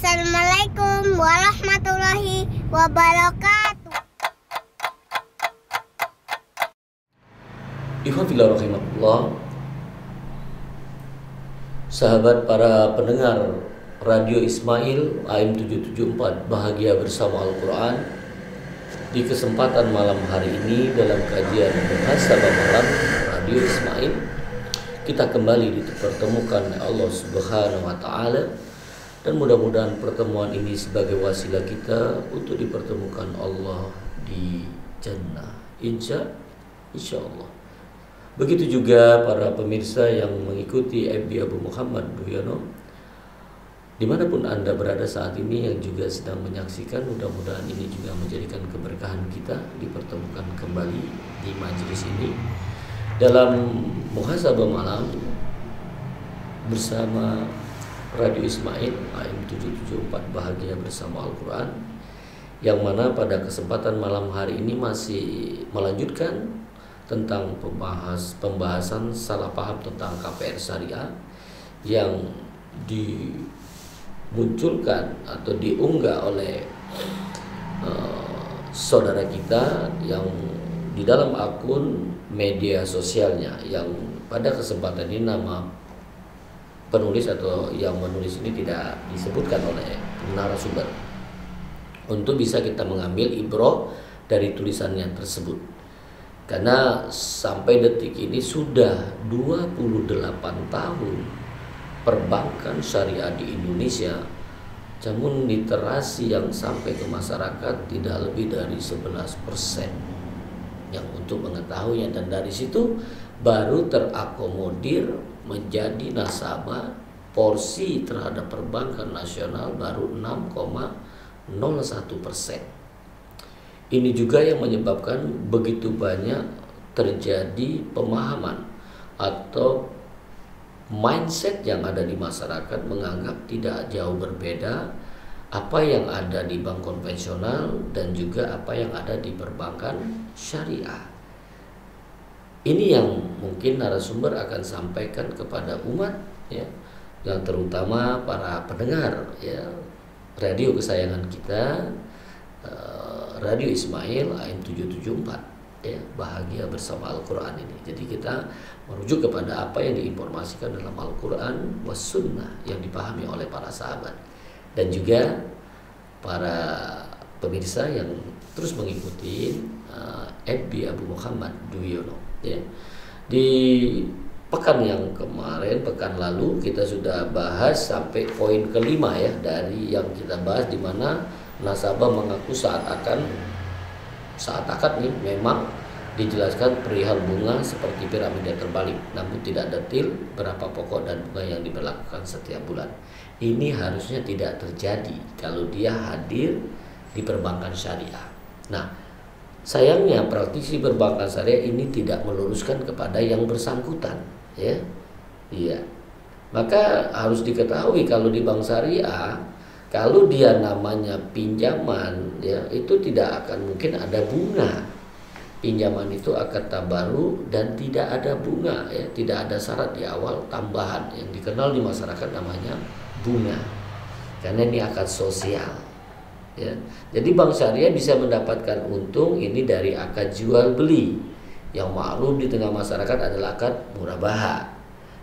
Assalamualaikum warahmatullahi wabarakatuh. Ikhwafillah rahimahullah, sahabat para pendengar Radio Ismail AM 774 Bahagia Bersama Al-Quran. Di kesempatan malam hari ini dalam kajian Muhasabah Malam Radio Ismail, kita kembali dipertemukan oleh Allah Subhanahu wa Ta'ala, dan mudah-mudahan pertemuan ini sebagai wasilah kita untuk dipertemukan Allah di jannah, insya Allah. Begitu juga para pemirsa yang mengikuti FB Abu Muhammad Duyono, dimanapun Anda berada saat ini yang juga sedang menyaksikan, mudah-mudahan ini juga menjadikan keberkahan kita dipertemukan kembali di majelis ini dalam Muhasabah Malam bersama Radio Ismail AM 774 Bahagia Bersama Al-Quran, yang mana pada kesempatan malam hari ini masih melanjutkan tentang pembahasan salah paham tentang KPR Syariah yang dimunculkan atau diunggah oleh saudara kita yang di dalam akun media sosialnya, yang pada kesempatan ini nama penulis atau yang menulis ini tidak disebutkan oleh narasumber, untuk bisa kita mengambil ibrah dari tulisannya tersebut. Karena sampai detik ini sudah 28 tahun perbankan syariah di Indonesia, namun literasi yang sampai ke masyarakat tidak lebih dari 11% yang untuk mengetahuinya, dan dari situ baru terakomodir menjadi nasabah. Porsi terhadap perbankan nasional baru 6,01%. Ini juga yang menyebabkan begitu banyak terjadi pemahaman atau mindset yang ada di masyarakat menganggap tidak jauh berbeda apa yang ada di bank konvensional dan juga apa yang ada di perbankan syariah. Ini yang mungkin narasumber akan sampaikan kepada umat, ya, yang terutama para pendengar, ya, radio kesayangan kita, Radio Ismail AM 774, ya, Bahagia Bersama Al-Quran ini. Jadi kita merujuk kepada apa yang diinformasikan dalam Al-Quran was sunnah yang dipahami oleh para sahabat, dan juga para pemirsa yang terus mengikuti FB Abu Muhammad Duyono, ya. Di pekan yang kemarin, pekan lalu, kita sudah bahas sampai poin kelima, ya, dari yang kita bahas, di mana nasabah mengaku saat akad nih memang dijelaskan perihal bunga seperti piramida terbalik, namun tidak detail berapa pokok dan bunga yang diberlakukan setiap bulan. Ini harusnya tidak terjadi kalau dia hadir di perbankan syariah. Nah, sayangnya praktisi perbankan syariah ini tidak meluruskan kepada yang bersangkutan, ya. Iya. Maka harus diketahui kalau di bank syariah, kalau dia namanya pinjaman, ya, itu tidak akan mungkin ada bunga. Pinjaman itu akad tabaru dan tidak ada bunga, ya, tidak ada syarat di awal tambahan yang dikenal di masyarakat namanya bunga. Karena ini akad sosial, ya. Jadi bank syariah bisa mendapatkan untung ini dari akad jual beli yang maklum di tengah masyarakat adalah akad murabaha.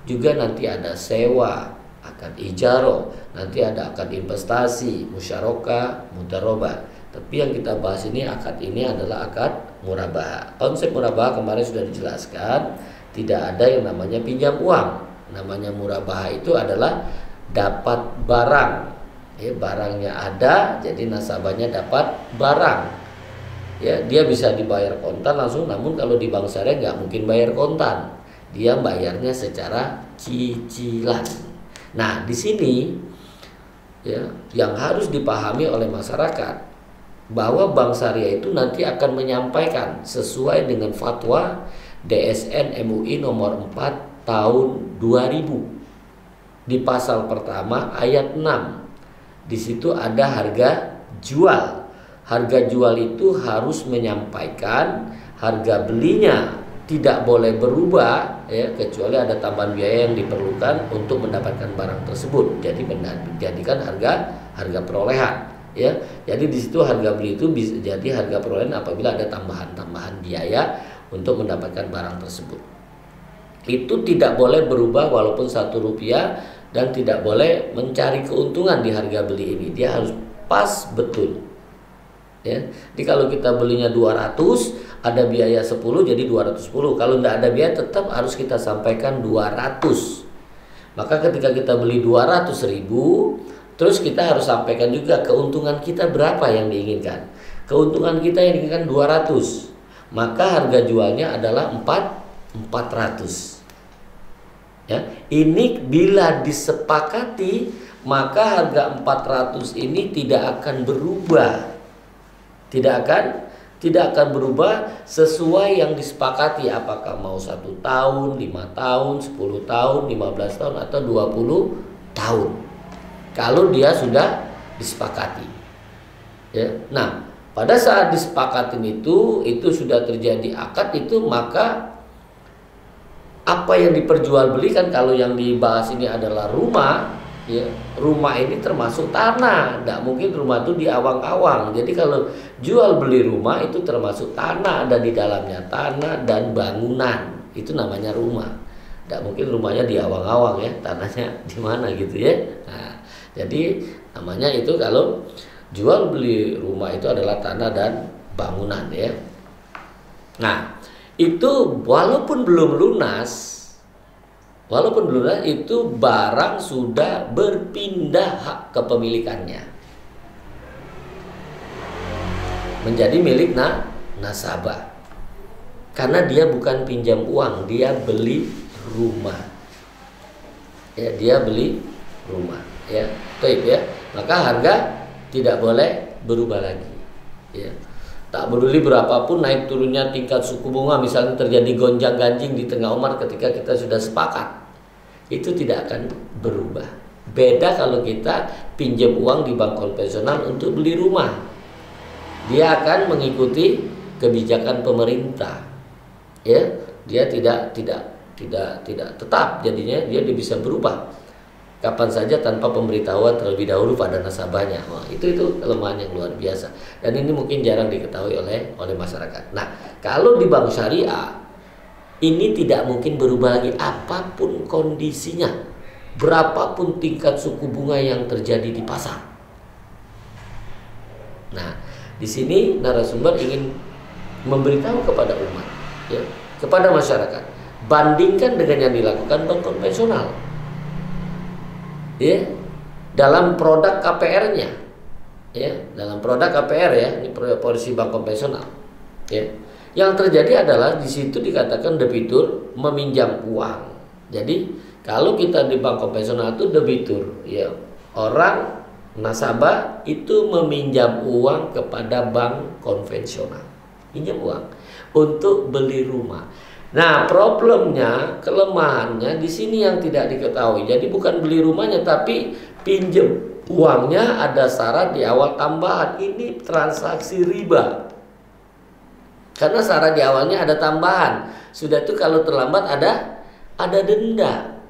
Juga nanti ada sewa, akad ijaro, nanti ada akad investasi, musyarakah, mudharabah. Tapi yang kita bahas ini, akad ini adalah akad murabaha. Konsep murabaha kemarin sudah dijelaskan, tidak ada yang namanya pinjam uang. Namanya murabaha itu adalah dapat barang, ya, barangnya ada, jadi nasabahnya dapat barang, ya. Dia bisa dibayar kontan langsung, namun kalau di bank syariah nggak mungkin bayar kontan, dia bayarnya secara cicilan. Nah, di sini, ya, yang harus dipahami oleh masyarakat bahwa bank syariah itu nanti akan menyampaikan sesuai dengan fatwa DSN MUI nomor 4 tahun 2000 di pasal pertama ayat 6. Di situ ada harga jual. Harga jual itu harus menyampaikan harga belinya tidak boleh berubah ya, kecuali ada tambahan biaya yang diperlukan untuk mendapatkan barang tersebut. Jadi menjadikan harga perolehan ya. Jadi di situ harga beli itu bisa jadi harga perolehan apabila ada tambahan biaya untuk mendapatkan barang tersebut. Itu tidak boleh berubah walaupun Rp1 dan tidak boleh mencari keuntungan di harga beli ini. Dia harus pas betul. Ya. Jadi kalau kita belinya 200, ada biaya 10 jadi 210. Kalau tidak ada biaya tetap harus kita sampaikan 200. Maka ketika kita beli 200.000, terus kita harus sampaikan juga keuntungan kita berapa yang diinginkan. Keuntungan kita yang diinginkan 200. Maka harga jualnya adalah 400. Ya, ini bila disepakati maka harga 400 ini tidak akan berubah. Tidak akan berubah sesuai yang disepakati, apakah mau 1 tahun, 5 tahun, 10 tahun, 15 tahun atau 20 tahun. Kalau dia sudah disepakati. Ya. Nah, pada saat disepakatin itu sudah terjadi akad itu, maka apa yang diperjualbelikan, kalau yang dibahas ini adalah rumah, ya, rumah ini termasuk tanah. Tidak mungkin rumah itu diawang-awang. Jadi kalau jual beli rumah itu termasuk tanah, ada di dalamnya tanah dan bangunan. Itu namanya rumah. Tidak mungkin rumahnya diawang-awang ya, tanahnya di mana gitu ya. Nah, jadi namanya itu kalau jual beli rumah itu adalah tanah dan bangunan ya. Nah, itu walaupun belum lunas itu barang sudah berpindah hak kepemilikannya menjadi milik nasabah. Karena dia bukan pinjam uang, dia beli rumah. Ya, dia beli rumah ya. Baik ya. Maka harga tidak boleh berubah lagi. Ya. Tak peduli berapapun naik turunnya tingkat suku bunga, misalnya terjadi gonjang-ganjing di tengah umur ketika kita sudah sepakat, itu tidak akan berubah. Beda kalau kita pinjam uang di bank konvensional untuk beli rumah. Dia akan mengikuti kebijakan pemerintah. Ya, dia tidak tetap, jadinya dia bisa berubah kapan saja tanpa pemberitahuan terlebih dahulu pada nasabahnya. Wah, itu kelemahan yang luar biasa. Dan ini mungkin jarang diketahui oleh masyarakat. Nah, kalau di bank syariah ini tidak mungkin berubah lagi apapun kondisinya, berapapun tingkat suku bunga yang terjadi di pasar. Nah, di sini narasumber ingin memberitahu kepada umat, ya, kepada masyarakat, bandingkan dengan yang dilakukan bank konvensional. Ya, dalam produk KPR-nya, ya, dalam produk KPR ya, ini posisi bank konvensional, ya, yang terjadi adalah di situ dikatakan debitur meminjam uang. Jadi kalau kita di bank konvensional itu debitur, ya, orang nasabah itu meminjam uang kepada bank konvensional, pinjam uang untuk beli rumah. Nah, problemnya, kelemahannya di sini yang tidak diketahui. Jadi bukan beli rumahnya, tapi pinjam uangnya ada syarat di awal tambahan. Ini transaksi riba. Karena syarat di awalnya ada tambahan. Sudah itu kalau terlambat ada denda.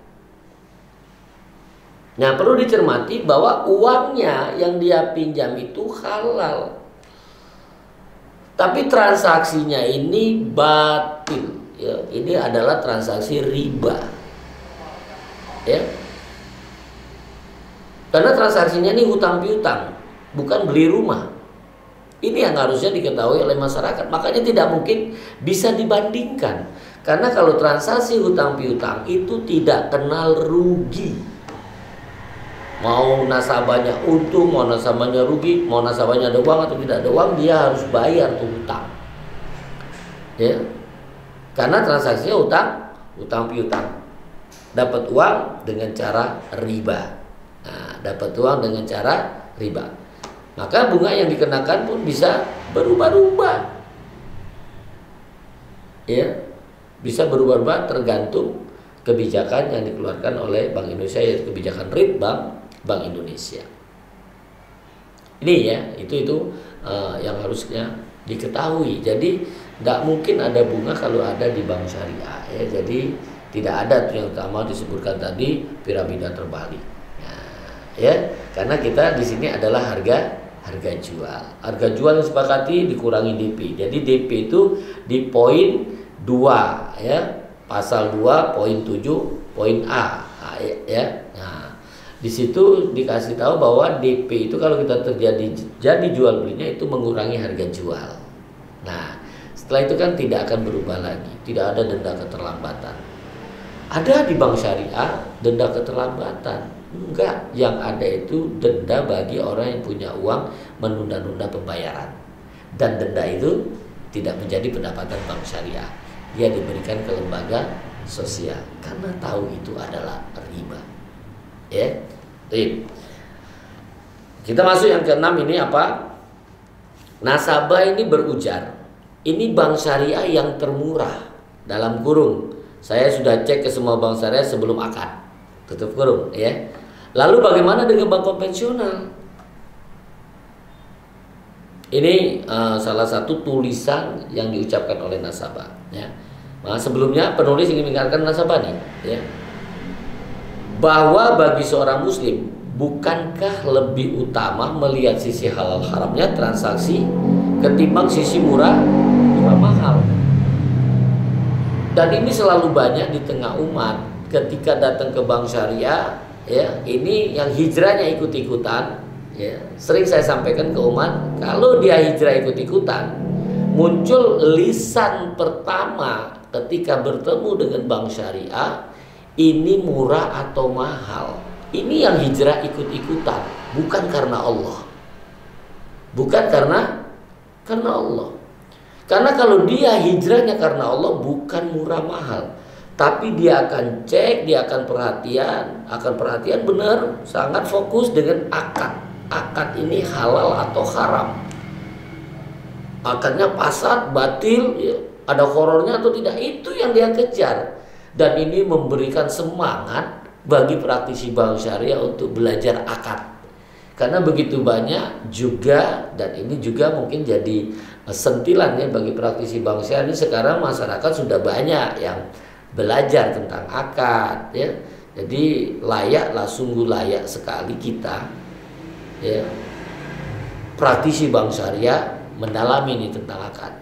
Nah, perlu dicermati bahwa uangnya yang dia pinjam itu halal. Tapi transaksinya ini batil. Ya, ini adalah transaksi riba, ya. Karena transaksinya ini hutang piutang, bukan beli rumah. Ini yang harusnya diketahui oleh masyarakat. Makanya tidak mungkin bisa dibandingkan. Karena kalau transaksi hutang piutang itu tidak kenal rugi. Mau nasabahnya untung, mau nasabahnya rugi, mau nasabahnya ada uang atau tidak ada uang, dia harus bayar tuh hutang, ya. Karena transaksinya hutang piutang. Dapat uang dengan cara riba. Nah, dapat uang dengan cara riba. Maka bunga yang dikenakan pun bisa berubah-ubah. Ya, bisa berubah-ubah tergantung kebijakan yang dikeluarkan oleh Bank Indonesia, yaitu kebijakan rate Bank Indonesia. Ini ya, itu yang harusnya diketahui. Jadi Tidak mungkin ada bunga kalau ada di bank syariah ya. Jadi tidak ada tuh yang utama disebutkan tadi piramida terbalik. Nah, ya, karena kita di sini adalah harga jual. Harga jual yang sepakati dikurangi DP. Jadi DP itu di poin 2 ya. Pasal 2 poin 7 poin A ya. Nah, di situ dikasih tahu bahwa DP itu kalau kita jadi jual belinya itu mengurangi harga jual. Nah, setelah itu kan tidak akan berubah lagi, tidak ada denda keterlambatan. Ada di bank syariah denda keterlambatan? Enggak, yang ada itu denda bagi orang yang punya uang menunda-nunda pembayaran. Dan denda itu tidak menjadi pendapatan bank syariah. Dia diberikan ke lembaga sosial karena tahu itu adalah riba. Ya. Kita masuk yang ke-6 ini apa? Nasabah ini berujar, ini bank syariah yang termurah, dalam kurung. Saya sudah cek ke semua bank syariah sebelum akad, tutup kurung ya. Lalu bagaimana dengan bank konvensional? Ini salah satu tulisan yang diucapkan oleh nasabah ya. Nah, sebelumnya penulis ingin mengingatkan nasabah nih ya, bahwa bagi seorang muslim, bukankah lebih utama melihat sisi halal haramnya transaksi ketimbang sisi murah mahal? Dan ini selalu banyak di tengah umat ketika datang ke bank syariah ya, ini yang hijrahnya ikut-ikutan ya. Sering saya sampaikan ke umat, kalau dia hijrah ikut-ikutan, muncul lisan pertama ketika bertemu dengan bank syariah, ini murah atau mahal. Ini yang hijrah ikut-ikutan, bukan karena Allah. Bukan karena Allah. Karena kalau dia hijrahnya karena Allah, bukan murah mahal, tapi dia akan cek, dia akan perhatian benar, sangat fokus dengan akad. Akad ini halal atau haram. Akadnya fasad, batil, ya, ada horornya atau tidak, itu yang dia kejar. Dan ini memberikan semangat bagi praktisi bank syariah untuk belajar akad. Karena begitu banyak juga, dan ini juga mungkin jadi sentilan ya bagi praktisi bank syariah. Ini sekarang masyarakat sudah banyak yang belajar tentang akad ya. Jadi layaklah, sungguh layak sekali kita ya, praktisi bank syariah mendalami ini tentang akad.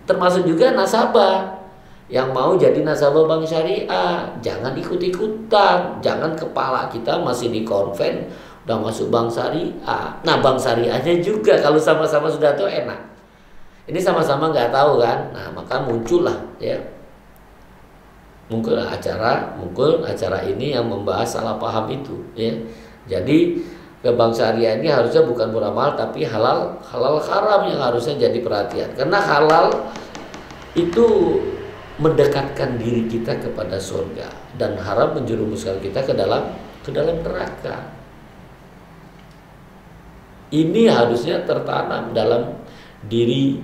Termasuk juga nasabah yang mau jadi nasabah bank syariah, jangan ikut-ikutan, jangan kepala kita masih di konven udah masuk bank syariah. Nah, bank syariahnya juga kalau sama-sama sudah tahu enak. Ini sama-sama nggak tahu kan, nah maka muncullah ya, muncul acara ini yang membahas salah paham itu ya. Jadi ke bank syariah ini harusnya bukan murah mahal, tapi halal haram yang harusnya jadi perhatian. Karena halal itu mendekatkan diri kita kepada surga, dan haram menjerumuskan kita ke dalam neraka. Ini harusnya tertanam dalam diri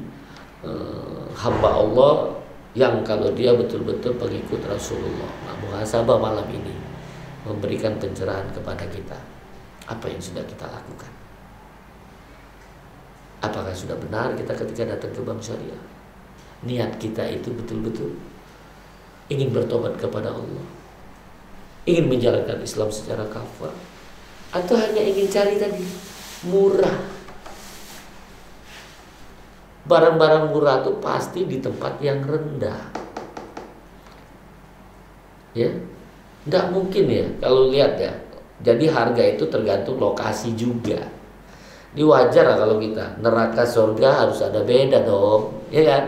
hamba Allah yang kalau dia betul-betul pengikut Rasulullah. Nah, muhasabah malam ini memberikan pencerahan kepada kita. Apa yang sudah kita lakukan? Apakah sudah benar kita ketika datang ke bank syariah? Niat kita itu betul-betul ingin bertobat kepada Allah, ingin menjalankan Islam secara kafah, atau hanya ingin cari tadi murah? Barang-barang murah itu pasti di tempat yang rendah ya, tidak mungkin ya kalau lihat ya. Jadi harga itu tergantung lokasi juga. Ini wajar lah kalau kita neraka surga harus ada beda dong, ya kan?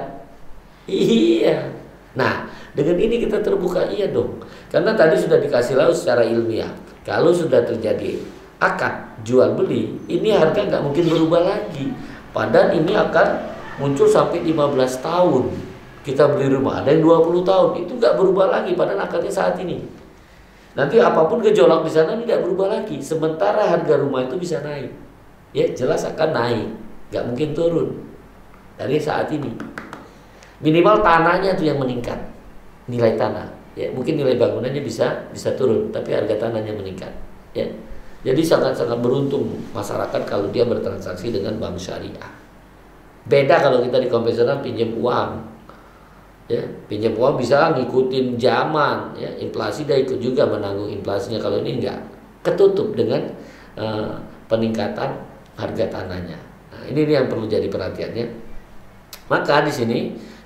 Iya. Nah, dengan ini kita terbuka, iya dong. Karena tadi sudah dikasih tahu secara ilmiah, kalau sudah terjadi akad jual beli, ini harga nggak mungkin berubah lagi. Padahal ini akan muncul sampai 15 tahun. Kita beli rumah, ada yang 20 tahun, itu nggak berubah lagi. Padahal akadnya saat ini. Nanti apapun gejolak di sana tidak berubah lagi. Sementara harga rumah itu bisa naik, ya jelas akan naik, nggak mungkin turun dari saat ini. Minimal tanahnya itu yang meningkat, nilai tanah. Ya mungkin nilai bangunannya bisa turun, tapi harga tanahnya meningkat. Ya, jadi sangat-sangat beruntung masyarakat kalau dia bertransaksi dengan bank syariah. Beda kalau kita di konvensional pinjam uang, Ya, pinjam uang bisa ngikutin zaman, ya, inflasi dia ikut juga menanggung inflasinya. Kalau ini enggak, ketutup dengan peningkatan harga tanahnya. Nah, ini yang perlu jadi perhatiannya. Maka di sini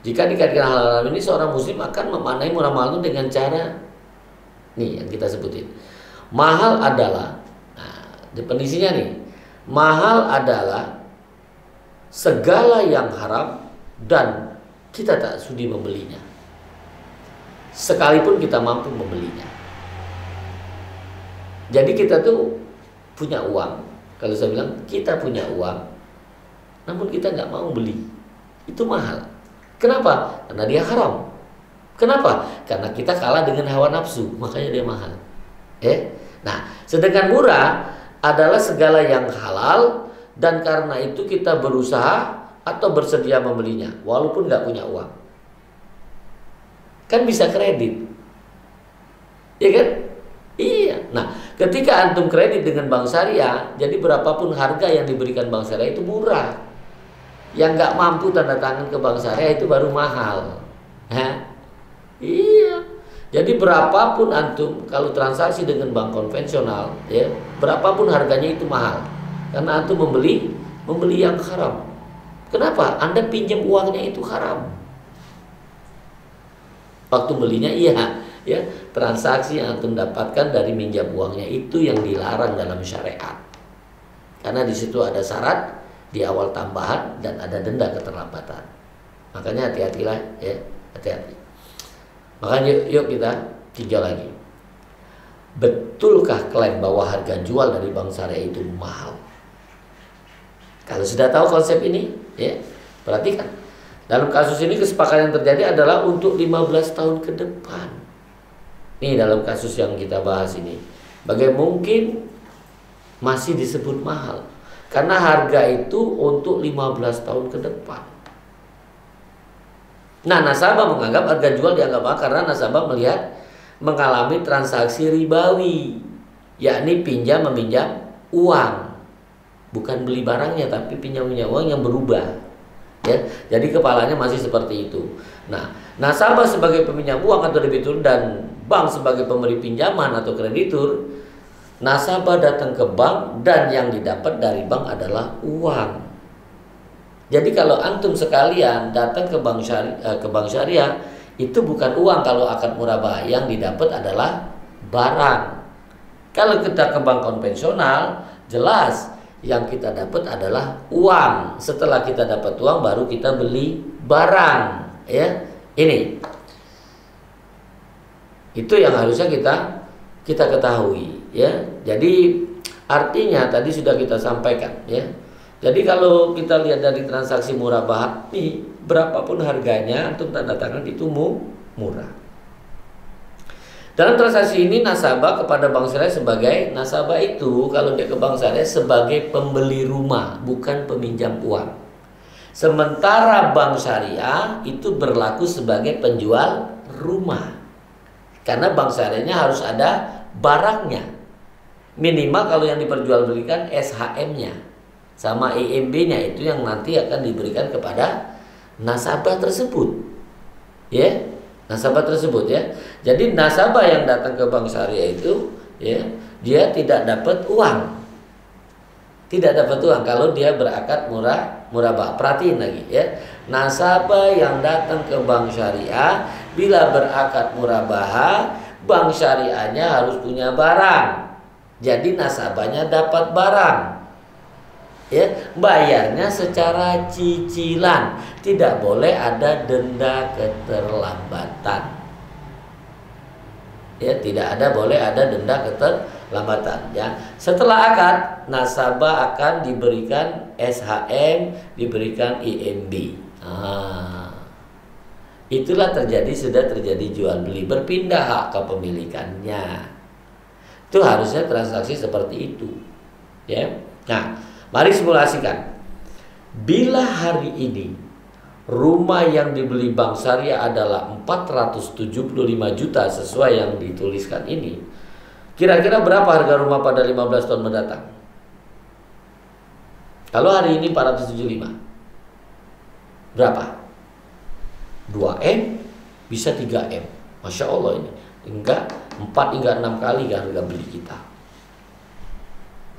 jika dikaitkan hal-hal ini, seorang muslim akan memaknai murah mahal itu dengan cara nih yang kita sebutin. Mahal adalah, nah, definisinya nih, mahal adalah segala yang haram dan kita tak sudi membelinya, sekalipun kita mampu membelinya. Jadi kita tuh punya uang. Kalau saya bilang kita punya uang, namun kita nggak mau beli, itu mahal. Kenapa? Karena dia haram. Kenapa? Karena kita kalah dengan hawa nafsu, makanya dia mahal. Nah, sedangkan murah adalah segala yang halal dan karena itu kita berusaha atau bersedia membelinya walaupun nggak punya uang. Kan bisa kredit, ya kan? Iya. Nah, ketika antum kredit dengan bank syariah, jadi berapapun harga yang diberikan bank syariah itu murah. Yang nggak mampu tanda tangan ke bank syariah itu baru mahal. Iya. Jadi berapapun antum kalau transaksi dengan bank konvensional, ya, berapapun harganya itu mahal. Karena antum membeli yang haram. Kenapa? Anda pinjam uangnya itu haram. Waktu belinya iya, ya, transaksi yang antum dapatkan dari minjam uangnya itu yang dilarang dalam syariat. Karena di situ ada syarat di awal tambahan dan ada denda keterlambatan. Makanya hati-hatilah, ya, hati-hati. Makanya yuk kita tinjau lagi. Betulkah klaim bahwa harga jual dari bank syariah itu mahal? Kalau sudah tahu konsep ini, ya, perhatikan. Dalam kasus ini kesepakatan yang terjadi adalah untuk 15 tahun ke depan. Nih dalam kasus yang kita bahas ini, bagaimana mungkin masih disebut mahal? Karena harga itu untuk 15 tahun ke depan. Nah, nasabah menganggap harga jual dianggap mahal karena nasabah melihat mengalami transaksi ribawi, yakni pinjam meminjam uang. Bukan beli barangnya, tapi pinjam uang yang berubah, ya. Jadi kepalanya masih seperti itu. Nah, nasabah sebagai peminjam uang atau debitur dan bank sebagai pemberi pinjaman atau kreditur, nasabah datang ke bank dan yang didapat dari bank adalah uang. Jadi kalau antum sekalian datang ke bank syariah, itu bukan uang kalau akad murabah, yang didapat adalah barang. Kalau kita ke bank konvensional, jelas yang kita dapat adalah uang. Setelah kita dapat uang baru kita beli barang, ya. Ini itu yang harusnya kita ketahui, ya. Jadi artinya tadi sudah kita sampaikan, ya. Jadi kalau kita lihat dari transaksi murabah ini, berapapun harganya untuk tanda tangan itu murah. Dalam transaksi ini nasabah kepada bank syariah sebagai nasabah itu kalau dia ke bank syariah sebagai pembeli rumah, bukan peminjam uang. Sementara bank syariah itu berlaku sebagai penjual rumah. Karena bank syariahnya harus ada barangnya. Minimal kalau yang diperjualbelikan SHM-nya sama IMB-nya itu yang nanti akan diberikan kepada nasabah tersebut. Ya. Nasabah tersebut, ya. Jadi nasabah yang datang ke bank syariah itu, ya, dia tidak dapat uang. Tidak dapat uang kalau dia berakad murabah. Perhatiin lagi, ya. Nasabah yang datang ke bank syariah bila berakad murabah, bank syariahnya harus punya barang. Jadi nasabahnya dapat barang. Ya, bayarnya secara cicilan, tidak boleh ada denda keterlambatan. Ya, boleh ada denda keterlambatan. Ya, setelah akad, nasabah akan diberikan SHM, diberikan IMB. Itulah sudah terjadi jual beli, berpindah hak kepemilikannya. Itu harusnya transaksi seperti itu. Ya, nah. Mari simulasikan. Bila hari ini rumah yang dibeli bank syariah adalah 475 juta sesuai yang dituliskan ini, kira-kira berapa harga rumah pada 15 tahun mendatang? Kalau hari ini 475, berapa? 2M bisa 3M. Masya Allah ini. Enggak 4 hingga 6 kali harga beli kita.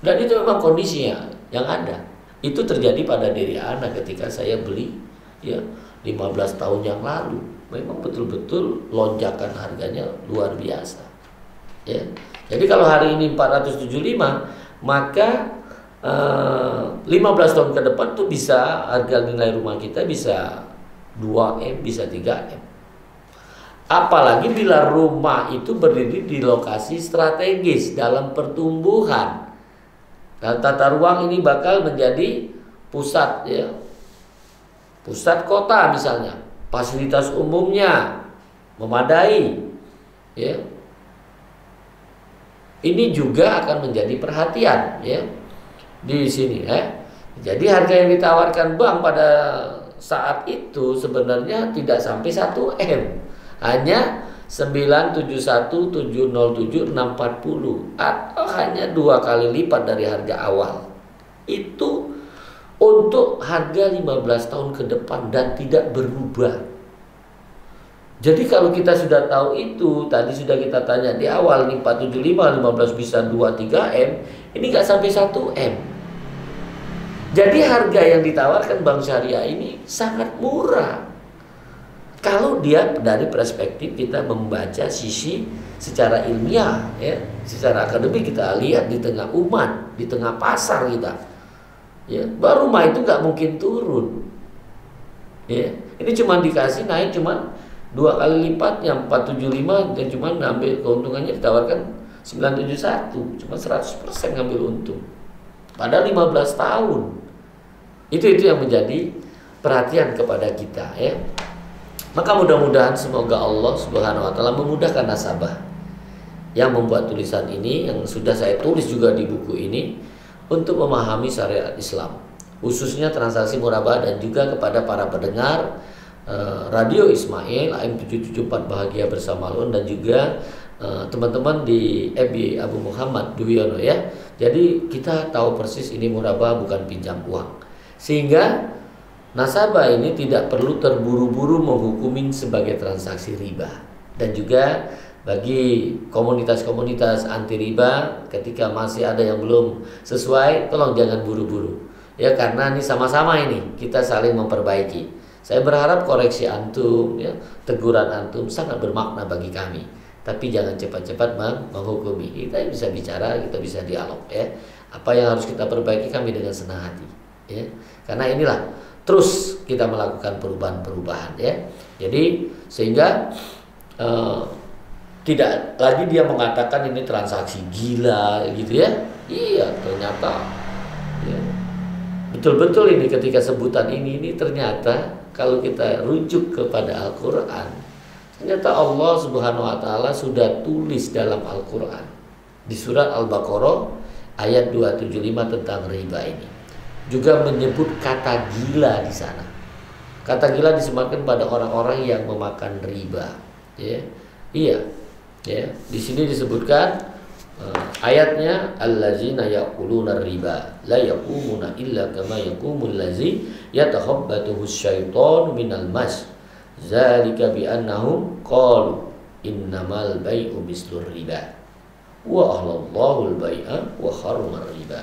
Dan itu memang kondisinya yang ada. Itu terjadi pada diri Ana ketika saya beli ya 15 tahun yang lalu. Memang betul-betul lonjakan harganya luar biasa. Ya. Jadi kalau hari ini 475, maka 15 tahun ke depan tuh bisa harga nilai rumah kita bisa 2M, bisa 3M. Apalagi bila rumah itu berdiri di lokasi strategis dalam pertumbuhan. Dan tata ruang ini bakal menjadi pusat ya. Pusat kota misalnya, fasilitas umumnya memadai ya. Ini juga akan menjadi perhatian ya di sini ya. Jadi harga yang ditawarkan bank pada saat itu sebenarnya tidak sampai 1M. Hanya 971.707.640 atau hanya 2 kali lipat dari harga awal. Itu untuk harga 15 tahun ke depan dan tidak berubah. Jadi kalau kita sudah tahu itu, tadi sudah kita tanya di awal nih 475, 15 bisa 2-3M, ini nggak sampai 1M. Jadi harga yang ditawarkan Bank Syariah ini sangat murah. Kalau dia dari perspektif kita membaca sisi secara ilmiah, ya, secara akademik kita lihat di tengah umat, di tengah pasar kita, ya, bahwa rumah itu nggak mungkin turun. Ya, ini cuma dikasih naik cuma 2 kali lipat yang 475 dan cuma ngambil keuntungannya ditawarkan 971, cuma 100% ngambil untung. Padahal 15 tahun. Itu yang menjadi perhatian kepada kita ya. Maka mudah-mudahan semoga Allah Subhanahu wa taala memudahkan nasabah yang membuat tulisan ini, yang sudah saya tulis juga di buku ini, untuk memahami syariat Islam, khususnya transaksi murabah, dan juga kepada para pendengar Radio Ismail AM 774 Bahagia Bersama Alun, dan juga teman-teman di FB Abu Muhammad Duwiono ya. Jadi kita tahu persis ini murabah bukan pinjam uang, sehingga nasabah ini tidak perlu terburu-buru menghukumin sebagai transaksi riba. Dan juga bagi komunitas-komunitas anti riba, ketika masih ada yang belum sesuai, tolong jangan buru-buru ya, karena ini sama-sama ini kita saling memperbaiki. Saya berharap koreksi antum ya, teguran antum sangat bermakna bagi kami. Tapi jangan cepat-cepat menghukumi. Kita bisa bicara, kita bisa dialog ya. Apa yang harus kita perbaiki, kami dengan senang hati ya. Karena inilah terus kita melakukan perubahan-perubahan ya. Jadi sehingga tidak lagi dia mengatakan ini transaksi gila gitu ya. Iya, ternyata ya, betul-betul ini ketika sebutan ini ternyata kalau kita rujuk kepada Al-Quran, ternyata Allah Subhanahu wa taala sudah tulis dalam Al-Quran di surat Al-Baqarah ayat 275 tentang riba ini. Juga menyebut kata gila di sana. Kata gila disematkan pada orang-orang yang memakan riba. Ya, iya. Ya, di sini disebutkan ayatnya allazina yaquluna riba la yaqumuna illa kama yaqumul ladzi yatakhabbathu asyaitanu minal mas. Zalika bi annahum qalu innamal bai'u mislur riba wa ahlallahu al-bai'a wa harrama riba.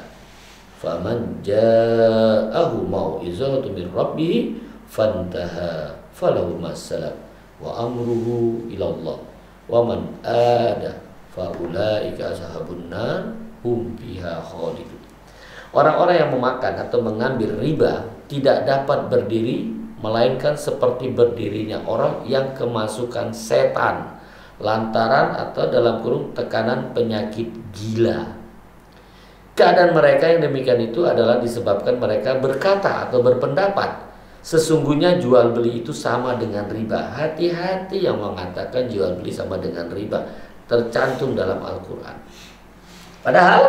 Faman ja'ahu mau'izatu min rabbih fantaha falahu masalam wa amruhu ilallah wa man ada faulaika ashabun nar hum fiha khalidun. Orang-orang yang memakan atau mengambil riba tidak dapat berdiri melainkan seperti berdirinya orang yang kemasukan setan lantaran atau dalam kurung tekanan penyakit gila. Keadaan mereka yang demikian itu adalah disebabkan mereka berkata atau berpendapat sesungguhnya jual beli itu sama dengan riba. Hati-hati yang mengatakan jual beli sama dengan riba, tercantum dalam Al-Quran. Padahal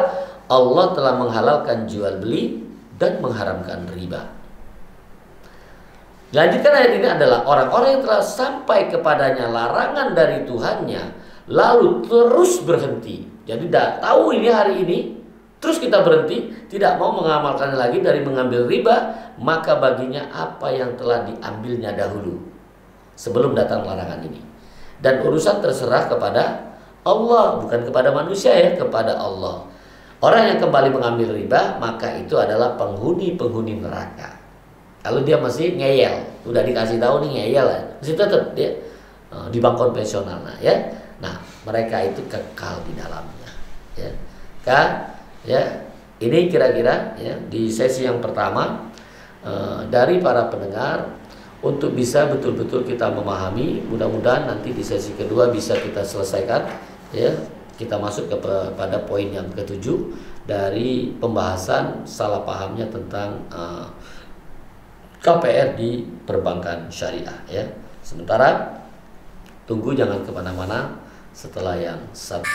Allah telah menghalalkan jual beli dan mengharamkan riba. Lanjutkan ayat ini adalah orang-orang yang telah sampai kepadanya larangan dari Tuhannya lalu terus berhenti. Jadi dah tahu ini hari ini, terus kita berhenti, tidak mau mengamalkan lagi dari mengambil riba, maka baginya apa yang telah diambilnya dahulu sebelum datang larangan ini. Dan urusan terserah kepada Allah, bukan kepada manusia ya, kepada Allah. Orang yang kembali mengambil riba, maka itu adalah penghuni-penghuni neraka. Kalau dia masih ngeyel, udah dikasih tahu nih ngeyel, masih tetap dia di bank konvensional, ya. Nah, mereka itu kekal di dalamnya, ya. Kan, ya. Ini kira-kira ya di sesi yang pertama dari para pendengar untuk bisa betul-betul kita memahami. Mudah-mudahan nanti di sesi kedua bisa kita selesaikan, ya. Kita masuk pada poin yang ketujuh dari pembahasan salah pahamnya tentang KPR di perbankan syariah, ya. Sementara tunggu, jangan kemana-mana setelah yang satu.